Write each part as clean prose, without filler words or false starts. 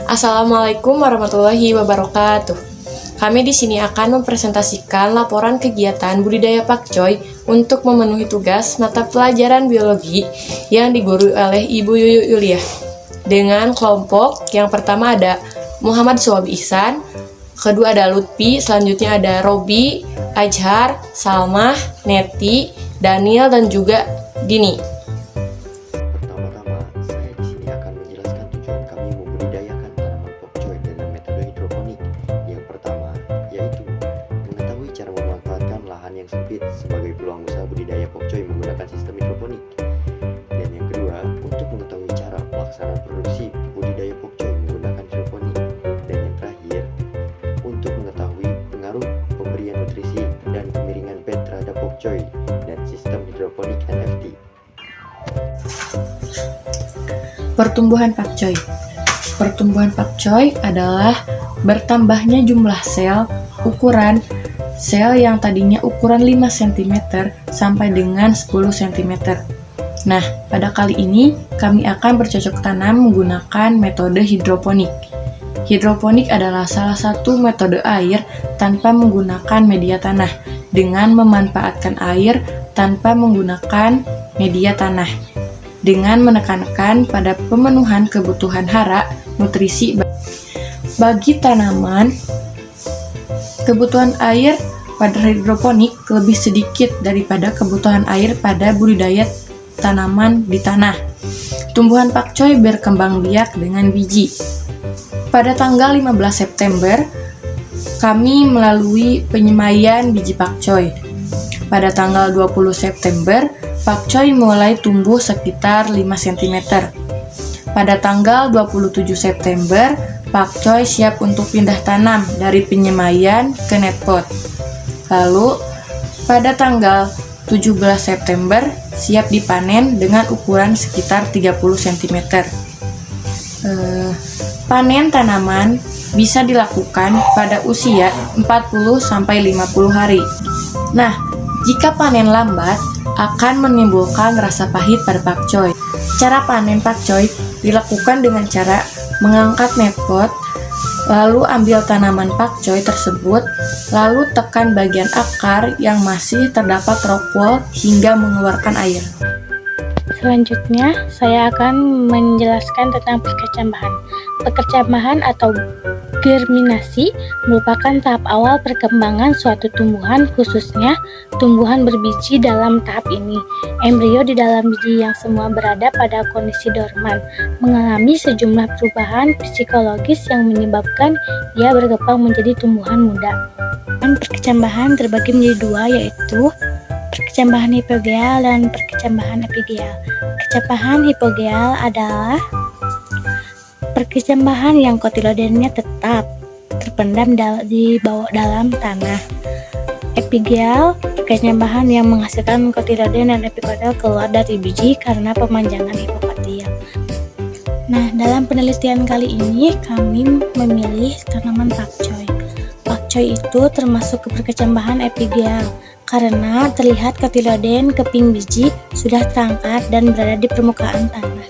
Assalamualaikum warahmatullahi wabarakatuh. Kami di sini akan mempresentasikan laporan kegiatan budidaya pakcoy untuk memenuhi tugas mata pelajaran biologi yang digurui oleh Ibu Yuyu Yuliah. Dengan kelompok yang pertama ada Muhammad Suwabi Ihsan, kedua ada Lutfi, selanjutnya ada Robi, Ajhar, Salmah, Neti, Daniel, dan juga Dini. Pertama-tama, saya di sini akan menjelaskan tujuan kami membudidayakan tanaman pakcoy dengan metode hidroponik. Yang pertama, yaitu mengetahui cara memanfaatkan lahan yang sempit sebagai peluang usaha budidaya pakcoy menggunakan sistem hidroponik. Dan yang kedua, untuk mengetahui cara pelaksanaan produksi budidaya pakcoy menggunakan hidroponik. Dan yang terakhir, untuk mengetahui pengaruh pemberian nutrisi dan kemiringan bed terhadap pakcoy dan sistem hidroponik NFT. Pertumbuhan pakcoy. Pertumbuhan pakcoy adalah bertambahnya jumlah ukuran sel yang tadinya ukuran 5 cm sampai dengan 10 cm. Nah, pada kali ini kami akan bercocok tanam menggunakan metode hidroponik. Hidroponik adalah salah satu metode air tanpa menggunakan media tanah dengan memanfaatkan air tanpa menggunakan media tanah, dengan menekankan pada pemenuhan kebutuhan hara nutrisi bagi tanaman. Kebutuhan air pada hidroponik lebih sedikit daripada kebutuhan air pada budidaya tanaman di tanah. Tumbuhan pakcoy berkembang biak dengan biji. Pada tanggal 15 September, kami melalui penyemaian biji pakcoy. Pada tanggal 20 September, pakcoy mulai tumbuh sekitar 5 cm. Pada tanggal 27 September, pakcoy siap untuk pindah tanam dari penyemaian ke netpot. Lalu, pada tanggal 17 September, siap dipanen dengan ukuran sekitar 30 cm. Panen tanaman bisa dilakukan pada usia 40-50 hari. Nah, jika panen lambat, akan menimbulkan rasa pahit pada pakcoy. Cara panen pakcoy dilakukan dengan cara mengangkat netpot, lalu ambil tanaman pakcoy tersebut, lalu tekan bagian akar yang masih terdapat rock wool hingga mengeluarkan air. Selanjutnya, saya akan menjelaskan tentang perkecambahan. Perkecambahan atau germinasi merupakan tahap awal perkembangan suatu tumbuhan, khususnya tumbuhan berbiji. Dalam tahap ini, embrio di dalam biji yang semua berada pada kondisi dorman mengalami sejumlah perubahan psikologis yang menyebabkan ia berkembang menjadi tumbuhan muda. Dan perkecambahan terbagi menjadi dua, yaitu perkecambahan hipogeal dan perkecambahan epigeal. Perkecambahan hipogeal adalah perkecambahan yang kotiledonernya tetap terpendam di bawah dalam tanah. Epigeal, perkecambahan yang menghasilkan kotiledon dan epikotel keluar dari biji karena pemanjangan hipokotil. Nah, dalam penelitian kali ini kami memilih tanaman pakcoy. Pakcoy itu termasuk ke perkecambahan epigeal karena terlihat kotiledon keping biji sudah terangkat dan berada di permukaan tanah.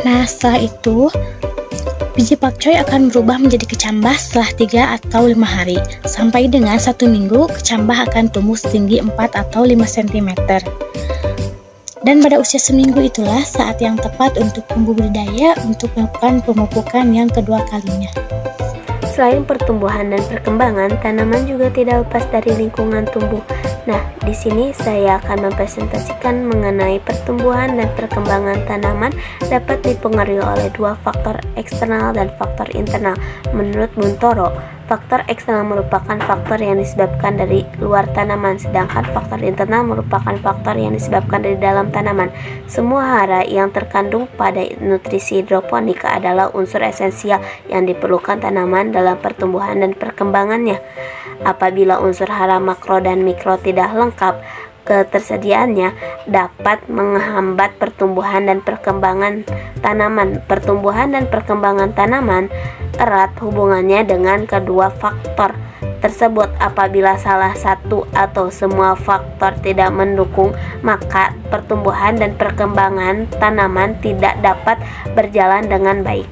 Nah, setelah itu, biji pakcoy akan berubah menjadi kecambah setelah 3 atau 5 hari. Sampai dengan 1 minggu, kecambah akan tumbuh setinggi 4 atau 5 cm. Dan pada usia seminggu itulah saat yang tepat untuk tumbuh budidaya untuk melakukan pemupukan yang kedua kalinya. Selain pertumbuhan dan perkembangan, tanaman juga tidak lepas dari lingkungan tumbuh. Nah, di sini saya akan mempresentasikan mengenai pertumbuhan dan perkembangan tanaman dapat dipengaruhi oleh dua faktor eksternal dan faktor internal. Menurut Buntoro, faktor eksternal merupakan faktor yang disebabkan dari luar tanaman, sedangkan faktor internal merupakan faktor yang disebabkan dari dalam tanaman. Semua hara yang terkandung pada nutrisi hidroponik adalah unsur esensial yang diperlukan tanaman dalam pertumbuhan dan perkembangannya. Apabila unsur hara makro dan mikro tidak lengkap, ketersediaannya dapat menghambat pertumbuhan dan perkembangan tanaman. Pertumbuhan dan perkembangan tanaman erat hubungannya dengan kedua faktor tersebut. Apabila salah satu atau semua faktor tidak mendukung, maka pertumbuhan dan perkembangan tanaman tidak dapat berjalan dengan baik.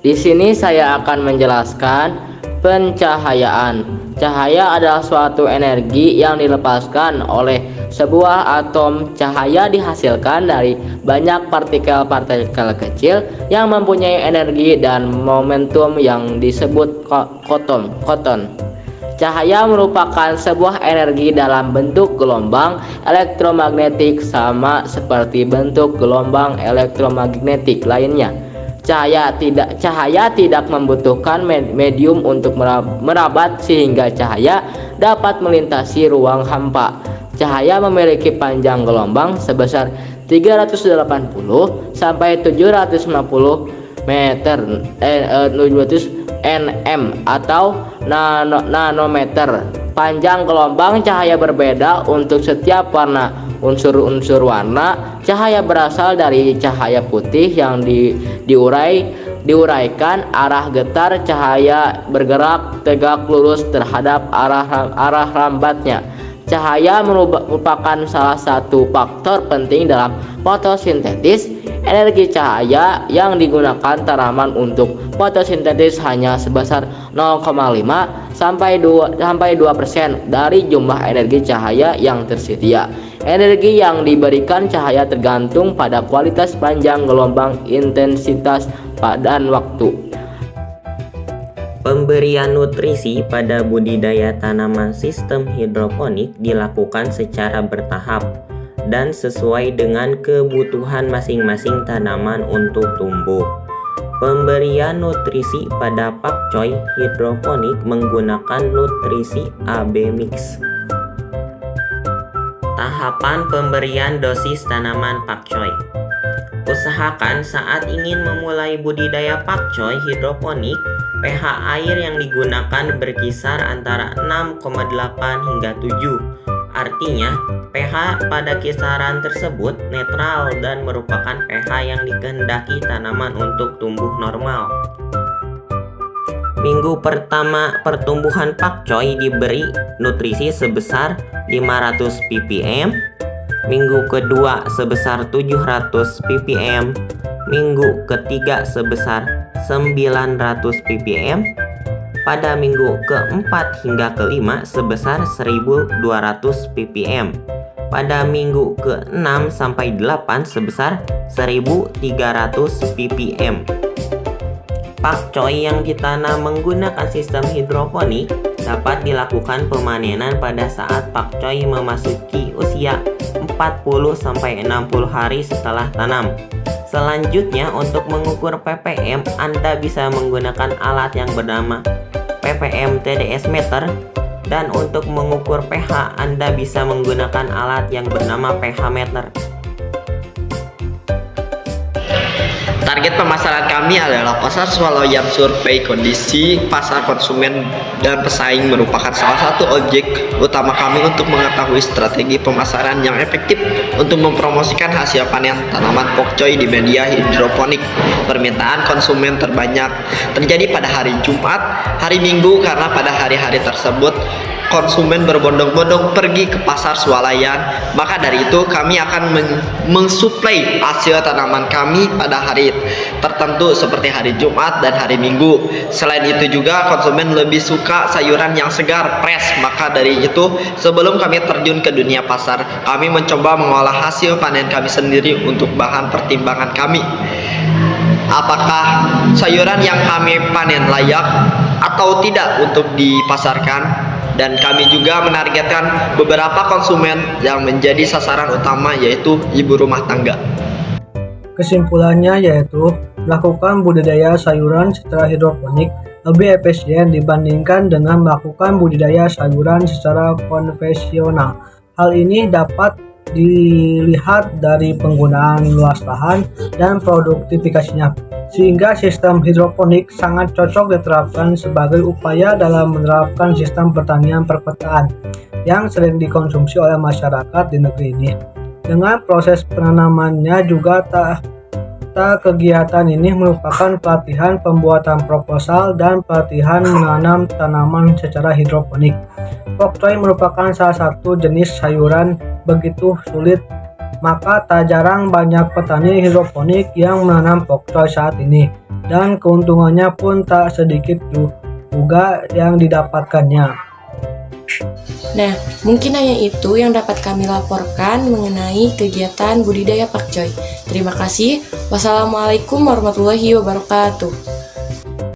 Di sini saya akan menjelaskan pencahayaan. Cahaya adalah suatu energi yang dilepaskan oleh sebuah atom. Cahaya dihasilkan dari banyak partikel-partikel kecil yang mempunyai energi dan momentum yang disebut foton. Cahaya merupakan sebuah energi dalam bentuk gelombang elektromagnetik sama seperti bentuk gelombang elektromagnetik lainnya. Cahaya tidak membutuhkan medium untuk merabat sehingga cahaya dapat melintasi ruang hampa. Cahaya memiliki panjang gelombang sebesar 380 sampai 750 meter 700 nm atau nanometer. Panjang gelombang cahaya berbeda untuk setiap warna. Unsur-unsur warna cahaya berasal dari cahaya putih yang diuraikan. Arah getar cahaya bergerak tegak lurus terhadap arah rambatnya. Cahaya merupakan salah satu faktor penting dalam fotosintesis. Energi cahaya yang digunakan tanaman untuk fotosintesis hanya sebesar 0,5 sampai 2% dari jumlah energi cahaya yang tersedia. Energi yang diberikan cahaya tergantung pada kualitas panjang gelombang, intensitas, dan waktu. Pemberian nutrisi pada budidaya tanaman sistem hidroponik dilakukan secara bertahap dan sesuai dengan kebutuhan masing-masing tanaman untuk tumbuh. Pemberian nutrisi pada pakcoy hidroponik menggunakan nutrisi AB mix. Tahapan pemberian dosis tanaman pakcoy. Usahakan saat ingin memulai budidaya pakcoy hidroponik, pH air yang digunakan berkisar antara 6,8 hingga 7. Artinya, pH pada kisaran tersebut netral dan merupakan pH yang dikehendaki tanaman untuk tumbuh normal. Minggu pertama pertumbuhan pakcoy diberi nutrisi sebesar 500 ppm, minggu kedua sebesar 700 ppm, minggu ketiga sebesar 900 ppm, pada minggu keempat hingga kelima sebesar 1200 ppm, pada minggu ke-6 sampai 8 sebesar 1300 ppm. Pakcoy yang ditanam menggunakan sistem hidroponik dapat dilakukan pemanenan pada saat pakcoy memasuki usia 40-60 hari setelah tanam. Selanjutnya, untuk mengukur ppm, Anda bisa menggunakan alat yang bernama ppm TDS meter, dan untuk mengukur pH Anda bisa menggunakan alat yang bernama pH meter. Target pemasaran kami adalah pasar swalayan. Survei kondisi pasar konsumen dan pesaing merupakan salah satu objek utama kami untuk mengetahui strategi pemasaran yang efektif untuk mempromosikan hasil panen tanaman pokcoy di media hidroponik. Permintaan konsumen terbanyak terjadi pada hari Jumat, hari Minggu, karena pada hari-hari tersebut konsumen berbondong-bondong pergi ke pasar swalayan. Maka dari itu kami akan mensuplai hasil tanaman kami pada hari tertentu seperti hari Jumat dan hari Minggu. Selain itu juga konsumen lebih suka sayuran yang segar, fresh. Maka dari itu sebelum kami terjun ke dunia pasar, kami mencoba mengolah hasil panen kami sendiri untuk bahan pertimbangan kami. Apakah sayuran yang kami panen layak atau tidak untuk dipasarkan? Dan kami juga menargetkan beberapa konsumen yang menjadi sasaran utama, yaitu ibu rumah tangga. Kesimpulannya yaitu melakukan budidaya sayuran secara hidroponik lebih efisien dibandingkan dengan melakukan budidaya sayuran secara konvensional. Hal ini dapat dilihat dari penggunaan luas lahan dan produktivitasnya, sehingga sistem hidroponik sangat cocok diterapkan sebagai upaya dalam menerapkan sistem pertanian perkotaan yang sering dikonsumsi oleh masyarakat di negeri ini. Dengan proses penanamannya juga kegiatan ini merupakan pelatihan pembuatan proposal dan pelatihan menanam tanaman secara hidroponik. Pokcoy merupakan salah satu jenis sayuran begitu sulit maka tak jarang banyak petani hidroponik yang menanam pokcoy saat ini, dan keuntungannya pun tak sedikit juga yang didapatkannya. Nah, mungkin hanya itu yang dapat kami laporkan mengenai kegiatan budidaya pakcoy. Terima kasih. Wassalamualaikum warahmatullahi wabarakatuh.